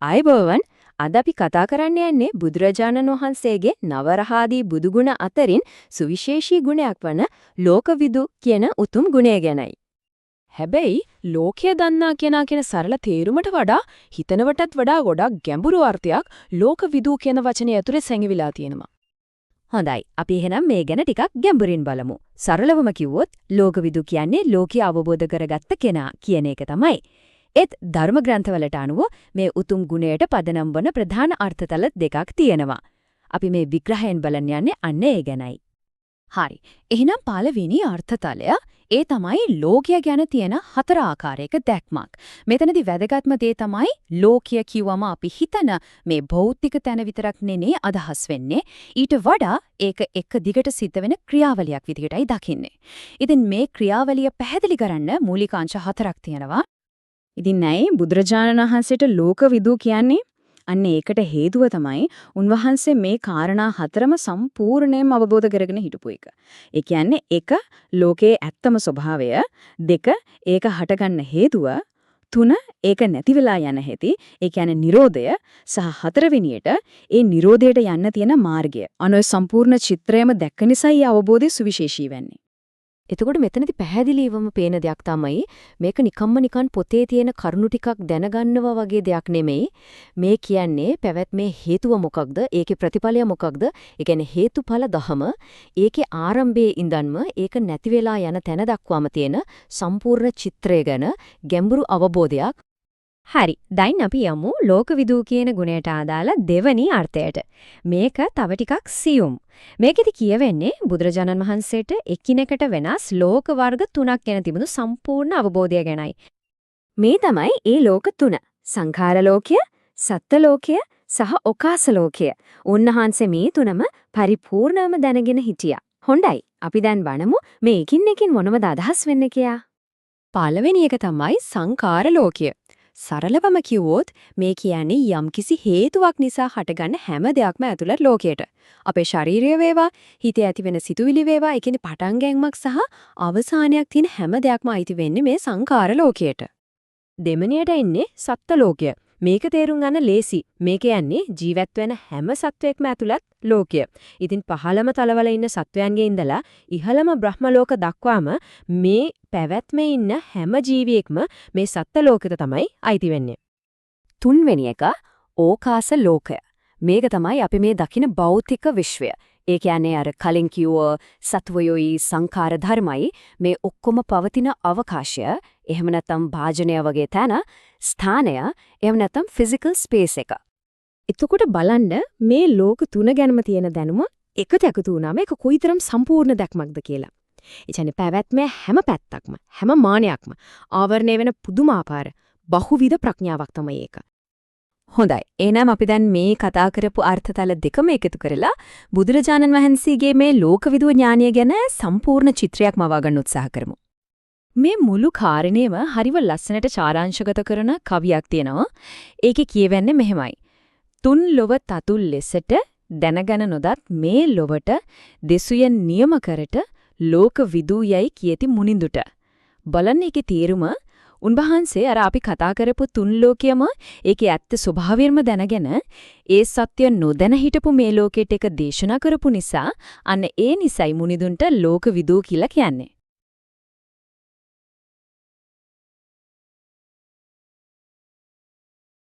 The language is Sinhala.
ආයුබෝවන් අද අපි කතා කරන්න යන්නේ බුදුරජාණන් වහන්සේගේ නවරහාදී බුදුගුණ අතරින් සුවිශේෂී ගුණයක් වන ලෝකවිදු කියන උතුම් ගුණය ගැනයි. හැබැයි ලෝකය දන්නා කියන සරල තේරුමට වඩා හිතනවටත් වඩා ගොඩක් ගැඹුරු අර්ථයක් ලෝකවිදු කියන වචනේ ඇතුලේ සැඟවිලා තියෙනවා. හොඳයි අපි එහෙනම් මේ ගැන ටිකක් ගැඹුරින් බලමු. සරලවම කිව්වොත් ලෝකවිදු කියන්නේ ලෝකය අවබෝධ කරගත්ත කෙනා කියන එක තමයි. ඒත් ධර්ම ග්‍රන්ථවලට අනුව මේ උතුම් ගුණයට පදනම් වන ප්‍රධාන අර්ථතල දෙකක් තියෙනවා. අපි මේ විග්‍රහයෙන් බලන්න යන්නේ අන්න ඒ ගැනයි. හරි. එහෙනම් පළවෙනි අර්ථතලය ඒ තමයි ලෝකය ගැන තියෙන හතර ආකාරයක දැක්මක්. මෙතනදී වැදගත්ම දේ තමයි ලෝකය කිව්වම අපි හිතන මේ භෞතික තැන විතරක් නෙනේ අදහස් වෙන්නේ. ඊට වඩා ඒක එක දිගට සිද්ධ වෙන ක්‍රියාවලියක් විදිහටයි දකින්නේ. ඉතින් මේ ක්‍රියාවලිය පැහැදිලි කරන්න මූලිකාංශ හතරක් තියෙනවා. ඉතින් නෑ බුදුරජාණන් වහන්සේට ලෝකවිදු කියන්නේ අන්න ඒකට හේතුව තමයි උන්වහන්සේ මේ කාරණා හතරම සම්පූර්ණයෙන්ම අවබෝධ කරගෙන හිටපු එක. ඒ කියන්නේ එක ලෝකයේ ඇත්තම ස්වභාවය, දෙක ඒක හටගන්න හේතුව, තුන ඒක නැති වෙලා යන හැටි, ඒ කියන්නේ Nirodhaය, සහ හතරවෙනියට ඒ Nirodhaයට යන්න තියෙන මාර්ගය. අනෝ සම්පූර්ණ චිත්‍රයම දැක්ක නිසායි අවබෝධය සුවිශේෂී වෙන්නේ. එතකොට මෙතනදී පැහැදිලිවම පේන දෙයක් තමයි මේක නිකන් පොතේ තියෙන කරුණු ටිකක් දැනගන්නවා වගේ දෙයක් නෙමෙයි. මේ කියන්නේ පැවැත්මේ හේතුව මොකක්ද? ඒකේ ප්‍රතිඵලය මොකක්ද? ඒ කියන්නේ හේතුඵල දහම. ඒකේ ආරම්භයේ ඉඳන්ම ඒක නැති වෙලා යන තැන දක්වාම තියෙන සම්පූර්ණ චිත්‍රය ගැන ගැඹුරු අවබෝධයක්. හරි. දැන් අපි යමු ලෝකවිදු කියන ගුණයට අදාළ දෙවනි අර්ථයට. මේක තව ටිකක් සියුම්. මේකෙදි කියවෙන්නේ බුදුරජාණන් වහන්සේට එකිනෙකට වෙනස් ලෝක වර්ග තුනක් ගැන තිබුණු සම්පූර්ණ අවබෝධය ගැනයි. මේ තමයි ඒ ලෝක තුන. සංඛාර ලෝකය, සත්ත්ව ලෝකය සහ ඕකාස ලෝකය. උන්වහන්සේ මේ තුනම පරිපූර්ණවම දැනගෙන හිටියා. හොඳයි. අපි දැන් බලමු මේ එකින් මොනවද අදහස් වෙන්නේ කියලා. පළවෙනි එක තමයි සංඛාර ලෝකය. සරලවම කිව්වොත් මේ කියන්නේ යම්කිසි හේතුවක් නිසා හටගන්න හැම දෙයක්ම ඇතුළත් ලෝකයට. අපේ ශාරීරිය වේවා, හිතේ ඇතිවෙන සිතුවිලි වේවා, ඒ කියන්නේ පටන් ගැනීමක් සහ අවසානයක් තියෙන හැම දෙයක්ම අයිති වෙන්නේ මේ සංඛාර ලෝකයට. දෙමණියට ඉන්නේ සත්ත්ව ලෝකය. මේක තේරුම් ගන්න ලේසි. මේ කියන්නේ ජීවත් වෙන හැම සත්වයක්ම ඇතුළත් ලෝකය. ඉතින් පහළම තලවල ඉන්න සත්වයන්ගේ ඉඳලා ඉහළම බ්‍රහ්ම ලෝක දක්වාම මේ පැවැත්මේ ඉන්න හැම ජීවියෙක්ම මේ සත්ත්ව ලෝකෙට තමයි අයිති වෙන්නේ. තුන්වෙනි එක ඕකාස ලෝකය. මේක තමයි අපි මේ දකින භෞතික විශ්වය. ඒ කියන්නේ අර කලින් කිව්ව සත්වයෝයි සංඛාර ධර්මයි මේ ඔක්කොම පවතින අවකාශය, එහෙම නැත්නම් භාජනය වගේ තැන, ස්ථානය, එහෙම නැත්නම් ෆිසිකල් ස්පේස් එක. එතකොට බලන්න මේ ලෝක තුන ගැනම තියෙන දැනුම එකට එකතු වුණාම ඒක කොයිතරම් සම්පූර්ණ දැක්මක්ද කියලා. ඒ කියන්නේ පැවැත්මේ හැම පැත්තක්ම, හැම මානයක්ම ආවරණය වෙන පුදුමාකාර බහුවිධ ප්‍රඥාවක් තමයි ඒක. හොඳයි. එහෙනම් අපි දැන් මේ කතා කරපු අර්ථතල දෙකම එකතු කරලා බුදුරජාණන් වහන්සේගේ මේ ලෝකවිදු ඥානය ගැන සම්පූර්ණ චිත්‍රයක් මවා ගන්න උත්සාහ කරමු. මේ මුළු කාරණේම හරිව ලස්සනට සාරාංශගත කරන කවියක් තියෙනවා. ඒකේ කියවෙන්නේ මෙහෙමයි. තුන් ලොව තතුල් ලෙසට දැනගෙන නොදත් මේ ලොවට දෙසුයෙන් නියම කරට ලෝකවිදු යයි කියති මුනිඳුට. බලන්න ඒකේ තේරුම උන්වහන්සේ අර අපි කතා කරපු තුන් ලෝකයම ඒකේ ඇත්ත ස්වභාවයෙන්ම දැනගෙන ඒ සත්‍ය නොදැන හිටපු මේ ලෝකෙට එක දේශනා කරපු නිසා අන්න ඒ නිසයි මුනිදුන්ට ලෝකවිදු කියලා කියන්නේ.